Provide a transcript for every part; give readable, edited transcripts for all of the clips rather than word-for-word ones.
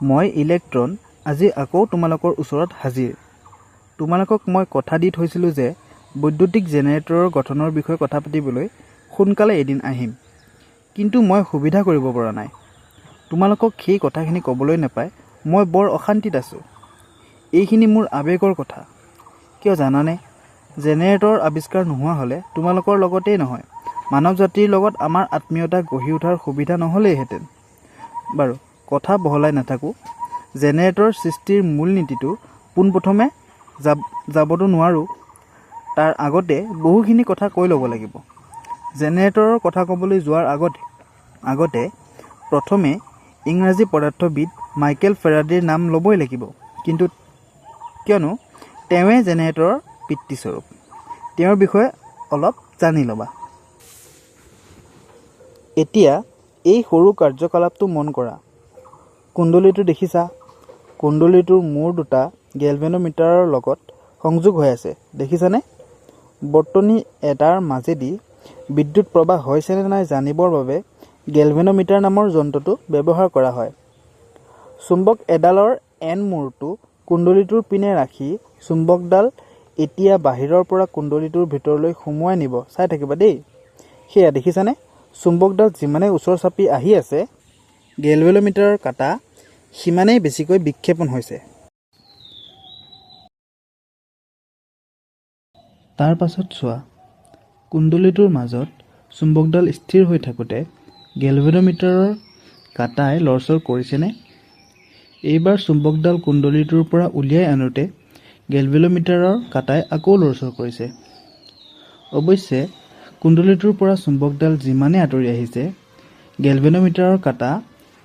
মই ইলেক্ট্ৰন আজি আকৌ তোমালোকৰ ওচৰত হাজিৰ। তোমালোকক মই কথা দি থৈছিলোঁ যে বৈদ্যুতিক জেনেৰেটৰৰ গঠনৰ বিষয়ে কথা পাতিবলৈ সোনকালে এদিন আহিম, কিন্তু মই সুবিধা কৰিব পৰা নাই। তোমালোকক সেই কথাখিনি ক'বলৈ নাপাই মই বৰ অশান্তিত আছোঁ। এইখিনি মোৰ আৱেগৰ কথা। কিয় জানানে? জেনেৰেটৰ আৱিষ্কাৰ নোহোৱা হ'লে তোমালোকৰ লগতেই নহয়, মানৱ জাতিৰ লগত আমাৰ আত্মীয়তা গঢ়ি উঠাৰ সুবিধা নহ'লেইহেঁতেন। বাৰু, কথা বহলাই নাথাকোঁ। জেনেৰেটৰ সৃষ্টিৰ মূল নীতিটো পোনপ্ৰথমে যাবতো নোৱাৰোঁ। তাৰ আগতে বহুখিনি কথা কৈ ল'ব লাগিব। জেনেৰেটৰৰ কথা ক'বলৈ যোৱাৰ আগতে প্ৰথমে ইংৰাজী পদাৰ্থবিদ মাইকেল ফেৰাডেৰ নাম ল'বই লাগিব, কিন্তু কিয়নো তেওঁৱে জেনেৰেটৰৰ পিতৃস্বৰূপ। তেওঁৰ বিষয়ে অলপ জানি ল'বা। এতিয়া এই সৰু কাৰ্যকলাপটো মন কৰা। কুণ্ডলীটো দেখিছা? কুণ্ডলীটোৰ মূৰ দুটা গেলভেনোমিটাৰৰ লগত সংযোগ হৈ আছে, দেখিছানে? বৰ্তনী এটাৰ মাজেদি বিদ্যুৎ প্ৰবাহ হৈছেনে নাই জানিবৰ বাবে গেলভেনোমিটাৰ নামৰ যন্ত্ৰটো ব্যৱহাৰ কৰা হয়। চুম্বক এডালৰ এন মূৰটো কুণ্ডলীটোৰ পিনে ৰাখি চুম্বকডাল এতিয়া বাহিৰৰ পৰা কুণ্ডলীটোৰ ভিতৰলৈ সুমুৱাই নিব। চাই থাকিবা দেই। সেয়া দেখিছানে? চুম্বকডাল যিমানেই ওচৰ চাপি আহি আছে, গেলভেনোমিটাৰৰ কাঁটা সিমানেই বেছিকৈ বিক্ষেপণ হৈছে। তাৰ পাছত চোৱা, কুণ্ডলীটোৰ মাজত চুম্বকডাল স্থিৰ হৈ থাকোঁতে গেলভেনোমিটাৰৰ কাঁটাই লৰচৰ কৰিছেনে? এইবাৰ চুম্বকডাল কুণ্ডলীটোৰ পৰা উলিয়াই আনোতে গেলভেনোমিটাৰৰ কাঁটাই আকৌ লৰচৰ কৰিছে। অৱশ্যে কুণ্ডলীটোৰ পৰা চুম্বকডাল যিমানে আঁতৰি আহিছে, গেলভেনোমিটাৰৰ কাঁটা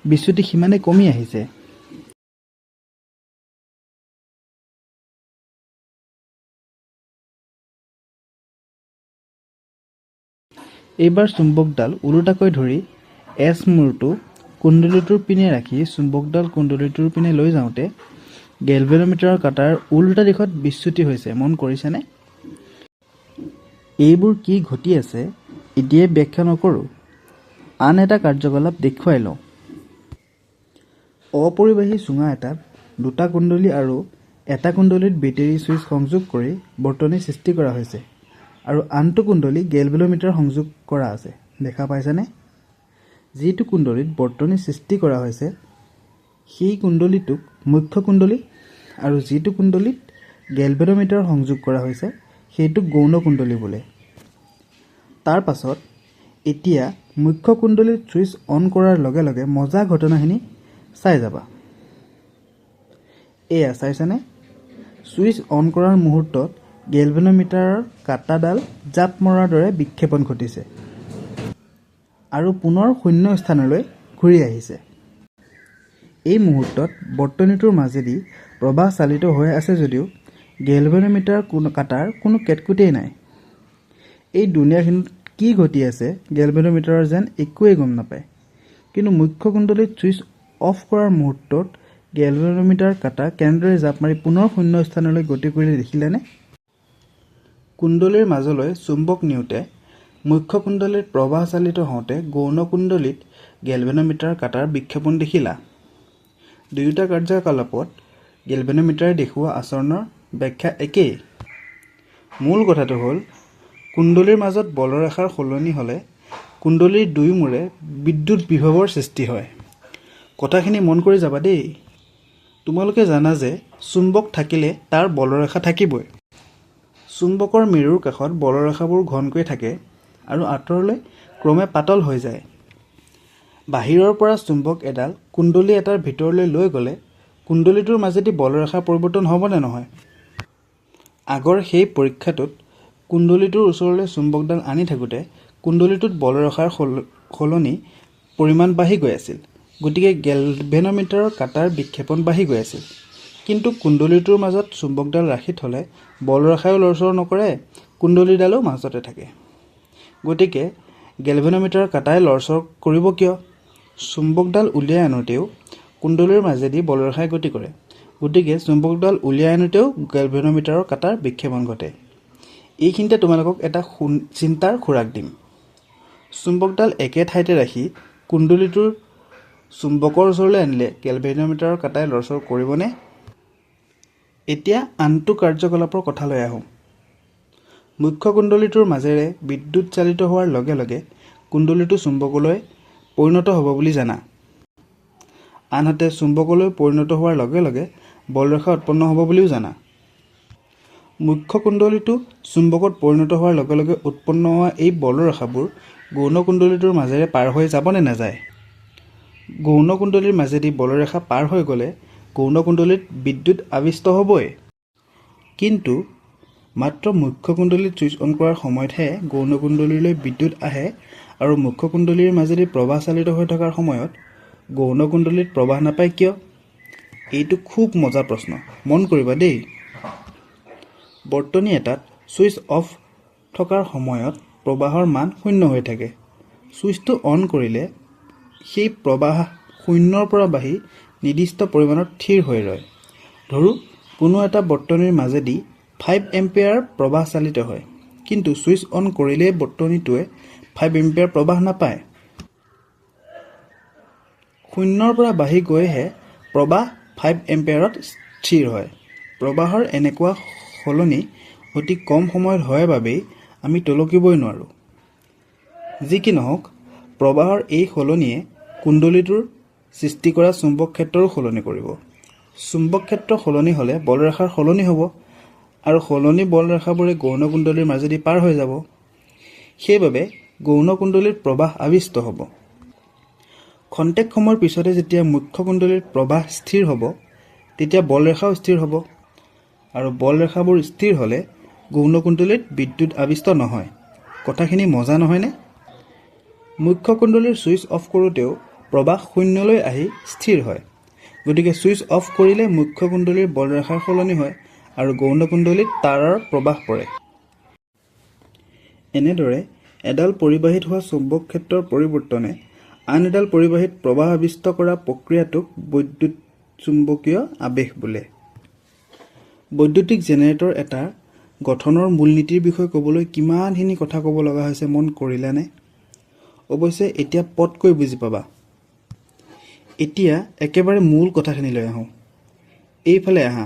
বিচ্যুতি সিমানে কমি আহিছে। এইবাৰ চুম্বকডাল ওলোটাকৈ ধৰি এছ মূৰটো কুণ্ডলীটোৰ পিনে ৰাখি চুম্বকডাল কুণ্ডলীটোৰ পিনে লৈ যাওঁতে গেলভেনোমিটাৰৰ কাঁটাৰ ওলোটা দিশত বিচ্যুতি হৈছে। মন কৰিছেনে? এইবোৰ কি ঘটি আছে এতিয়াই ব্যাখ্যা নকৰোঁ। আন এটা কাৰ্যকলাপ দেখুৱাই লওঁ। অপৰিবাহী চুঙা এটাত দুটা কুণ্ডলী আৰু এটা কুণ্ডলীত বেটাৰী ছুইচ সংযোগ কৰি বৰ্তনী সৃষ্টি কৰা হৈছে আৰু আনটো কুণ্ডলী গেলভেনোমিটাৰ সংযোগ কৰা আছে। দেখা পাইছানে? যিটো কুণ্ডলীত বৰ্তনী সৃষ্টি কৰা হৈছে সেই কুণ্ডলীটোক মুখ্য কুণ্ডলী আৰু যিটো কুণ্ডলীত গেলভেনোমিটাৰ সংযোগ কৰা হৈছে সেইটোক গৌণ কুণ্ডলী বোলে। তাৰ পাছত এতিয়া মুখ্য কুণ্ডলীত ছুইচ অন কৰাৰ লগে লগে মজা ঘটনাখিনি চাই যাবা। এয়া চাইছানে? ছুইচ অন কৰাৰ মুহূৰ্তত গেলভেনোমিটাৰৰ কাঁটাডাল জাপ মৰাৰ দৰে বিক্ষেপণ ঘটিছে আৰু পুনৰ শূন্য স্থানলৈ ঘূৰি আহিছে। এই মুহূৰ্তত বৰ্তনীটোৰ মাজেদি প্ৰবাহ চালিত হৈ আছে যদিও গেলভেনোমিটাৰ কাঁটাৰ কোনো কেটকুটেই নাই। এই দুনিয়াখিনিত কি ঘটি আছে গেলভেনোমিটাৰৰ যেন একোৱেই গম নাপায়। কিন্তু মুখ্য কুণ্ডলীত ছুইচ অফ কৰাৰ মুহূৰ্তত গেলভেনোমিটাৰ কাঁটা কেনেদৰে জাপ মাৰি পুনৰ শূন্য স্থানলৈ গতি কৰিলে দেখিলেনে? কুণ্ডলীৰ মাজলৈ চুম্বক নিওঁতে মুখ্য কুণ্ডলীত প্ৰবাহ চালিত হওঁতে গৌণ কুণ্ডলীত গেলভেনোমিটাৰ কাঁটাৰ বিক্ষেপণ দেখিলা। দুয়োটা কাৰ্যকলাপত গেলভেনোমিটাৰে দেখুওৱা আচৰণৰ ব্যাখ্যা একেই। মূল কথাটো হ'ল কুণ্ডলীৰ মাজত বলৰেখাৰ সলনি হ'লে কুণ্ডলীৰ দুই মূৰে বিদ্যুৎ বিভৱৰ সৃষ্টি হয়। কথাখিনি মন কৰি যাবা দেই। তোমালোকে জানা যে চুম্বক থাকিলে তাৰ বলৰেখা থাকিবই। চুম্বকৰ মেৰুৰ কাষত বলৰেখাবোৰ ঘনকৈ থাকে আৰু আঁতৰলৈ ক্ৰমে পাতল হৈ যায়। বাহিৰৰ পৰা চুম্বক এডাল কুণ্ডলী এটাৰ ভিতৰলৈ লৈ গ'লে কুণ্ডলীটোৰ মাজেদি বলৰেখা পৰিৱৰ্তন হ'বনে নহয়? আগৰ সেই পৰীক্ষাটোত কুণ্ডলীটোৰ ওচৰলৈ চুম্বকডাল আনি থাকোঁতে কুণ্ডলীটোত বলৰেখাৰ সলনি পৰিমাণ বাঢ়ি গৈ আছিল। গতিকে গেলভেনোমিটাৰৰ কাঁটাৰ বিক্ষেপণ বাঢ়ি গৈ আছিল। কিন্তু কুণ্ডলীটোৰ মাজত চুম্বকডাল ৰাখি থ'লে বলৰেখাও লৰচৰ নকৰে, কুণ্ডলীডালো মাজতে থাকে। গতিকে গেলভেনোমিটাৰৰ কাঁটাই লৰচৰ কৰিব কিয়? চুম্বকডাল উলিয়াই আনোতেও কুণ্ডলীৰ মাজেদি বলৰেখাই গতি কৰে। গতিকে চুম্বকডাল উলিয়াই আনোতেও গেলভেনোমিটাৰৰ কাঁটাৰ বিক্ষেপণ ঘটে। এইখিনিতে তোমালোকক এটা চিন্তাৰ খোৰাক দিম। চুম্বকডাল একে ঠাইতে ৰাখি কুণ্ডলীটোৰ চুম্বকৰ ওচৰলৈ আনিলে গেলভেনোমিটাৰৰ কাঁটাই লৰচৰ কৰিবনে? এতিয়া আনটো কাৰ্যকলাপৰ কথালৈ আহোঁ। মুখ্য কুণ্ডলীটোৰ মাজেৰে বিদ্যুৎ চালিত হোৱাৰ লগে লগে কুণ্ডলীটো চুম্বকলৈ পৰিণত হ'ব বুলি জানা। আনহাতে চুম্বকলৈ পৰিণত হোৱাৰ লগে লগে বলৰেখা উৎপন্ন হ'ব বুলিও জানা। মুখ্য কুণ্ডলীটো চুম্বকত পৰিণত হোৱাৰ লগে লগে উৎপন্ন হোৱা এই বলৰেখাবোৰ গৌণ কুণ্ডলীটোৰ মাজেৰে পাৰ হৈ যাবনে নাযায়? গৌণ কুণ্ডলীৰ মাজেদি বলৰেখা পাৰ হৈ গ'লে গৌণ কুণ্ডলীত বিদ্যুৎ আবিষ্ট হ'বই। কিন্তু মাত্ৰ মুখ্য কুণ্ডলীত ছুইচ অন কৰাৰ সময়তহে গৌণ কুণ্ডলীলৈ বিদ্যুৎ আহে আৰু মুখ্য কুণ্ডলীৰ মাজেদি প্ৰবাহ চালিত হৈ থকাৰ সময়ত গৌণ কুণ্ডলীত প্ৰবাহ নাপায় কিয়? এইটো খুব মজা প্ৰশ্ন, মন কৰিবা দেই। বৰ্তনী এটাত ছুইচ অফ থকাৰ সময়ত প্ৰবাহৰ মান 0 হৈ থাকে। ছুইচটো অন কৰিলে সেই প্ৰবাহ 0ৰ পৰা বাঢ়ি নিৰ্দিষ্ট পৰিমাণত থিৰ হৈ ৰয়। ধৰো কোনো এটা বৰ্তনীৰ মাজেদি 5 এম্পিয়াৰ প্ৰবাহ চালিত হয়, কিন্তু ছুইচ অন কৰিলেই বৰ্তনীটোৱে 5 এম্পিয়াৰ প্ৰবাহ নাপায়। 0ৰ পৰা বাঢ়ি গৈহে প্ৰবাহ 5 এম্পিয়াৰত স্থিৰ হয়। প্ৰবাহৰ এনেকুৱা সলনি অতি কম সময়ত হয় বাবেই আমি টলকিবই নোৱাৰোঁ। যি কি নহওক, প্ৰবাহৰ এই সলনিয়ে কুণ্ডলীটোৰ সৃষ্টি কৰা চুম্বক ক্ষেত্ৰৰো সলনি কৰিব। চুম্বক ক্ষেত্ৰ সলনি হ'লে বলৰেখাৰ সলনি হ'ব আৰু সলনি বলৰেখাবোৰে গৌণ কুণ্ডলীৰ মাজেদি পাৰ হৈ যাব। সেইবাবে গৌণ কুণ্ডলীত প্ৰবাহ আবিষ্ট হ'ব। খন্তেক সময়ৰ পিছতে যেতিয়া মুখ্য কুণ্ডলীৰ প্ৰবাহ স্থিৰ হ'ব, তেতিয়া বলৰেখাও স্থিৰ হ'ব আৰু বলৰেখাবোৰ স্থিৰ হ'লে গৌণ কুণ্ডলীত বিদ্যুৎ আবিষ্ট নহয়। কথাখিনি মজা নহয়নে? মুখ্য কুণ্ডলীৰ ছুইচ অফ কৰোঁতেও প্ৰবাহ 0লৈ আহি স্থিৰ হয়। গতিকে ছুইচ অফ কৰিলে মুখ্য কুণ্ডলীৰ বলৰেখাৰ সলনি হয় আৰু গৌণ কুণ্ডলীত তাৰৰ প্ৰবাহ পৰে। এনেদৰে এডাল পৰিবাহীত হোৱা চুম্বক ক্ষেত্ৰৰ পৰিৱৰ্তনে আন এডাল পৰিবাহীত প্ৰবাহ আবিষ্ট কৰা প্ৰক্ৰিয়াটোক বৈদ্যুত চুম্বকীয় আবেশ বোলে। বৈদ্যুতিক জেনেৰেটৰ এটাৰ গঠনৰ মূলনীতিৰ বিষয়ে ক'বলৈ কিমানখিনি কথা ক'ব লগা হৈছে মন কৰিলানে? অৱশ্যে এতিয়া পটকৈ বুজি পাবা। এতিয়া একেবাৰে মূল কথাখিনিলৈ আহোঁ। এইফালে আহা।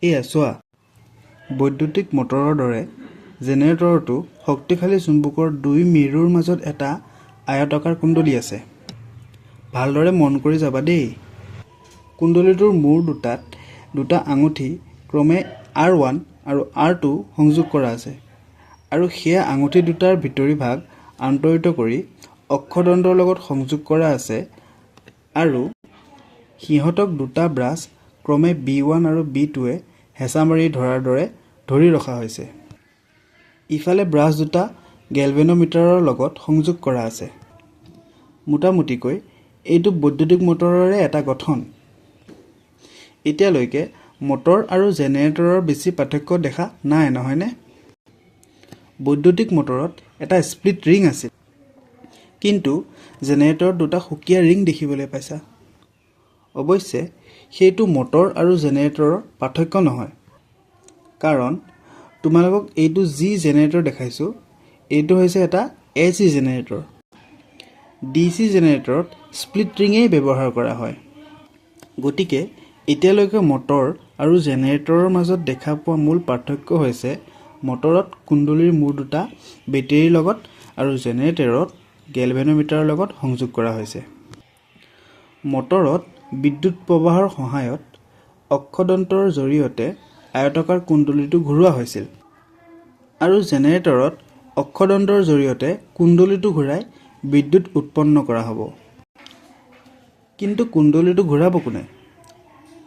এয়া চোৱা। বৈদ্যুতিক মটৰৰ দৰে জেনেৰেটৰটো শক্তিশালী চুম্বকৰ দুই মেৰুৰ মাজত এটা আয়তাকাৰ কুণ্ডলী আছে। ভালদৰে মন কৰি যাবা দেই। কুণ্ডলীটোৰ মূৰ দুটাত দুটা আঙুঠি ক্ৰমে R1 আৰু R2 সংযোগ কৰা আছে আৰু সেয়া আঙুঠি দুটাৰ ভিতৰি ভাগ আন্তৰিত কৰি অক্ষদণ্ডৰ লগত সংযোগ কৰা আছে আৰু সিহঁতক দুটা ব্ৰাছ ক্ৰমে B1 আৰু B2য়ে হেঁচা মাৰি ধৰাৰ দৰে ধৰি ৰখা হৈছে। ইফালে ব্ৰাছ দুটা গেলভেনোমিটাৰৰ লগত সংযোগ কৰা আছে। মোটামুটিকৈ এইটো বৈদ্যুতিক মটৰৰে এটা গঠন। এতিয়ালৈকে মটৰ আৰু জেনেৰেটৰৰ বেছি পাৰ্থক্য দেখা নাই, নহয়নে? বৈদ্যুতিক মটৰত এটা স্প্লিট ৰিং আছিল, কিন্তু জেনেৰেটৰত দুটা সুকীয়া ৰিং দেখিবলৈ পাইছা। অৱশ্যে সেইটো মটৰ আৰু জেনেৰেটৰৰ পাৰ্থক্য নহয়, কাৰণ তোমালোকক এইটো যি জেনেৰেটৰ দেখাইছোঁ এইটো হৈছে এটা AC জেনেৰেটৰ। DC জেনেৰেটৰত স্প্লিট ৰিঙেই ব্যৱহাৰ কৰা হয়। গতিকে এতিয়ালৈকে মটৰ আৰু জেনেৰেটৰৰ মাজত দেখা পোৱা মূল পাৰ্থক্য হৈছে মটৰত কুণ্ডলীৰ মূৰ দুটা বেটেৰীৰ লগত আৰু জেনেৰেটৰত গেলভেনোমিটাৰৰ লগত সংযোগ কৰা হৈছে। মটৰত বিদ্যুৎ প্ৰবাহৰ সহায়ত অক্ষদণ্ডৰ জৰিয়তে আয়তাকাৰ কুণ্ডলীটো ঘূৰোৱা হৈছিল আৰু জেনেৰেটৰত অক্ষদণ্ডৰ জৰিয়তে কুণ্ডলীটো ঘূৰাই বিদ্যুৎ উৎপন্ন কৰা হ'ব। কিন্তু কুণ্ডলীটো ঘূৰাব কোনে?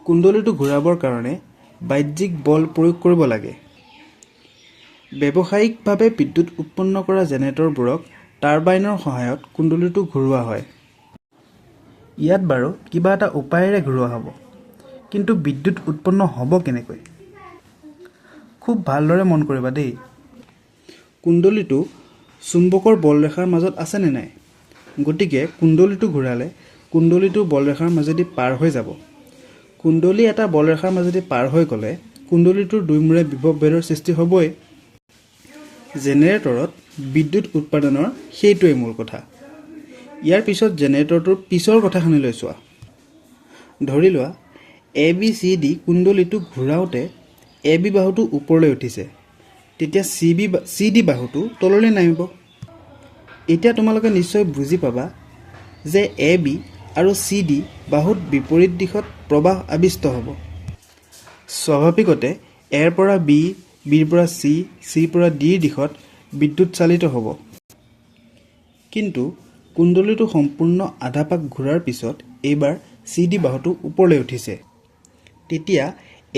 কুণ্ডলীটো ঘূৰাবৰ কাৰণে বাহ্যিক বল প্ৰয়োগ কৰিব লাগে। ব্যৱসায়িকভাৱে বিদ্যুৎ উৎপন্ন কৰা জেনেৰেটৰবোৰক টাৰবাইনৰ সহায়ত কুণ্ডলীটো ঘূৰোৱা হয়। ইয়াত বাৰু কিবা এটা উপায়েৰে ঘূৰোৱা হ'ব, কিন্তু বিদ্যুৎ উৎপন্ন হ'ব কেনেকৈ? খুব ভালদৰে মন কৰিবা দেই। কুণ্ডলীটো চুম্বকৰ বলৰেখাৰ মাজত আছেনে নাই? গতিকে কুণ্ডলীটো ঘূৰালে কুণ্ডলীটো বলৰেখাৰ মাজেদি পাৰ হৈ যাব। কুণ্ডলী এটা বলৰেখাৰ মাজেদি পাৰ হৈ গ'লে কুণ্ডলীটোৰ দুইমূৰে বিভৱ ভেদৰ সৃষ্টি হ'বই। জেনেৰেটৰত বিদ্যুৎ উৎপাদনৰ সেইটোৱেই মূল কথা। ইয়াৰ পিছত জেনেৰেটৰটোৰ পিছৰ কথাখিনি লৈ চোৱা। ধৰি লোৱা ABCD কুণ্ডলীটো ঘূৰাওঁতে AB বাহুটো ওপৰলৈ উঠিছে, তেতিয়া CD বাহুটো তললৈ নামিব। এতিয়া তোমালোকে নিশ্চয় বুজি পাবা যে AB আৰু CD বাহুত বিপৰীত দিশত প্ৰবাহ আবিষ্ট হ'ব। স্বাভাৱিকতে Aৰ পৰা B, Bৰ পৰা C, Cৰ পৰা Dৰ দিশত বিদ্যুৎ চালিত হ'ব। কিন্তু কুণ্ডলীটো সম্পূৰ্ণ আধা পাক ঘূৰাৰ পিছত এইবাৰ CD বাহুটো ওপৰলৈ উঠিছে, তেতিয়া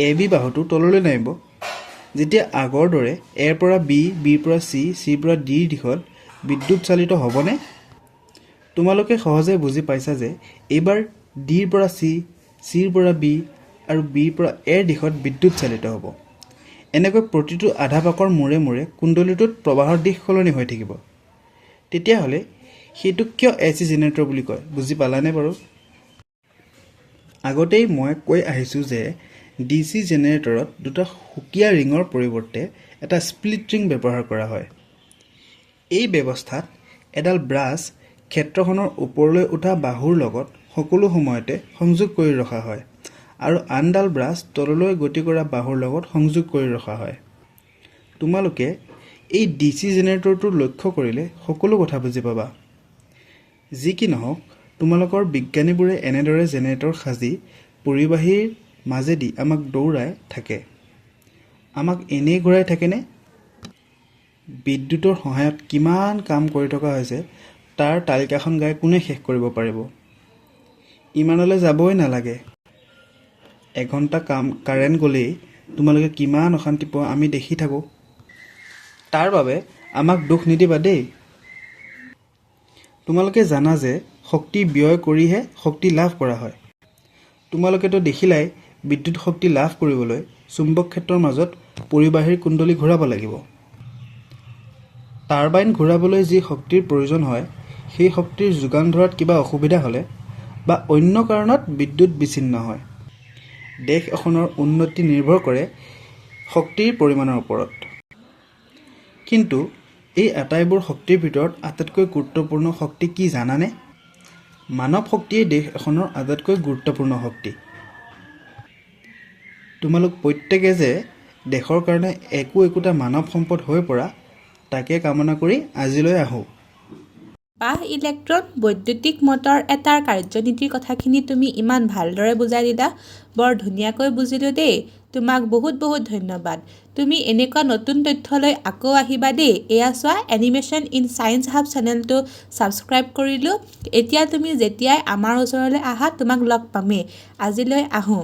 AB বাহুটো তললৈ নামিব। যেতিয়া আগৰ দৰে Aৰ পৰা B, Bৰ পৰা C, Cৰ পৰা Dৰ দিশত বিদ্যুৎ চালিত হ'বনে? তোমালোকে সহজে বুজি পাইছা যে এইবাৰ Dৰ পৰা C, Cৰ পৰা B আৰু Bৰ পৰা Aৰ দিশত বিদ্যুৎ চালিত হ'ব। এনেকৈ প্ৰতিটো আধা পাকৰ মূৰে মূৰে কুণ্ডলীটোত প্ৰবাহৰ দিশ সলনি হৈ থাকিব। তেতিয়াহ'লে সেইটোক কিয় AC জেনেৰেটৰ বুলি কয়, বুজি পালানে বাৰু? আগতেই মই কৈ আহিছোঁ যে DC জেনেৰেটৰত দুটা সুকীয়া ৰিঙৰ পৰিৱৰ্তে এটা স্প্লিট ৰিং ব্যৱহাৰ কৰা হয়। এই ব্যৱস্থাত এডাল ব্ৰাছ ক্ষেত্ৰখনৰ ওপৰলৈ উঠা বাহুৰ লগত সকলো সময়তে সংযোগ কৰি ৰখা হয় আৰু আনডাল ব্ৰাছ তললৈ গতি কৰা বাহুৰ লগত সংযোগ কৰি ৰখা হয়। তোমালোকে এই DC জেনেৰেটৰটো লক্ষ্য কৰিলে সকলো কথা বুজি পাবা। যি কি নহওক, তোমালোকৰ বিজ্ঞানীবোৰে এনেদৰে জেনেৰেটৰ সাজি পৰিবাহীৰ মাজেদি আমাক দৌৰাই থাকে। আমাক এনেই ঘূৰাই থাকেনে? বিদ্যুতৰ সহায়ত কিমান কাম কৰি থকা হৈছে তাৰ তালিকাখন গাই কোনে শেষ কৰিব পাৰিব? ইমানলৈ যাবই নালাগে। এঘণ্টা কাৰেণ্ট গ'লেই তোমালোকে কিমান অশান্তি পোৱা আমি দেখি থাকোঁ। তাৰ বাবে আমাক দোষ নিদিবা দেই। তোমালোকে জানা যে শক্তি ব্যয় কৰিহে শক্তি লাভ কৰা হয়। তোমালোকেতো দেখিলাই বিদ্যুৎ শক্তি লাভ কৰিবলৈ চুম্বক ক্ষেত্ৰৰ মাজত পৰিবাহীৰ কুণ্ডলী ঘূৰাব লাগিব। টাৰবাইন ঘূৰাবলৈ যি শক্তিৰ প্ৰয়োজন হয়, সেই শক্তিৰ যোগান ধৰাত কিবা অসুবিধা হ'লে বা অন্য কাৰণত বিদ্যুৎ বিচ্ছিন্ন হয়, দেশ এখনৰ উন্নতি নিৰ্ভৰ কৰে শক্তিৰ পৰিমাণৰ ওপৰত। কিন্তু এই আটাইবোৰ শক্তিৰ ভিতৰত আটাইতকৈ গুৰুত্বপূৰ্ণ শক্তি কি জানানে? মানৱ শক্তিয়েই দেশ এখনৰ আটাইতকৈ গুৰুত্বপূৰ্ণ শক্তি। তোমালোক প্ৰত্যেকে যে দেশৰ কাৰণে একোটা মানৱ সম্পদ হৈ পৰা, তাকে কামনা কৰি আজিলৈ আহোঁ। বাহ ইলেক্ট্ৰন বৈদ্যুতিক মটৰ এটাৰ কাৰ্যনীতিৰ কথাখিনি তুমি ইমান ভালদৰে বুজাই দিলা। বৰ ধুনীয়াকৈ বুজিলোঁ দেই। তোমাক বহুত বহুত ধন্যবাদ। তুমি এনেকুৱা নতুন তথ্যলৈ আকৌ আহিবা দেই। এয়া চোৱা, এনিমেশ্যন ইন ছায়েন্স হাব চেনেলটো ছাবস্ক্ৰাইব কৰিলোঁ। এতিয়া তুমি যেতিয়াই আমাৰ ওচৰলৈ আহা তোমাক লগ পামেই। আজিলৈ আহোঁ।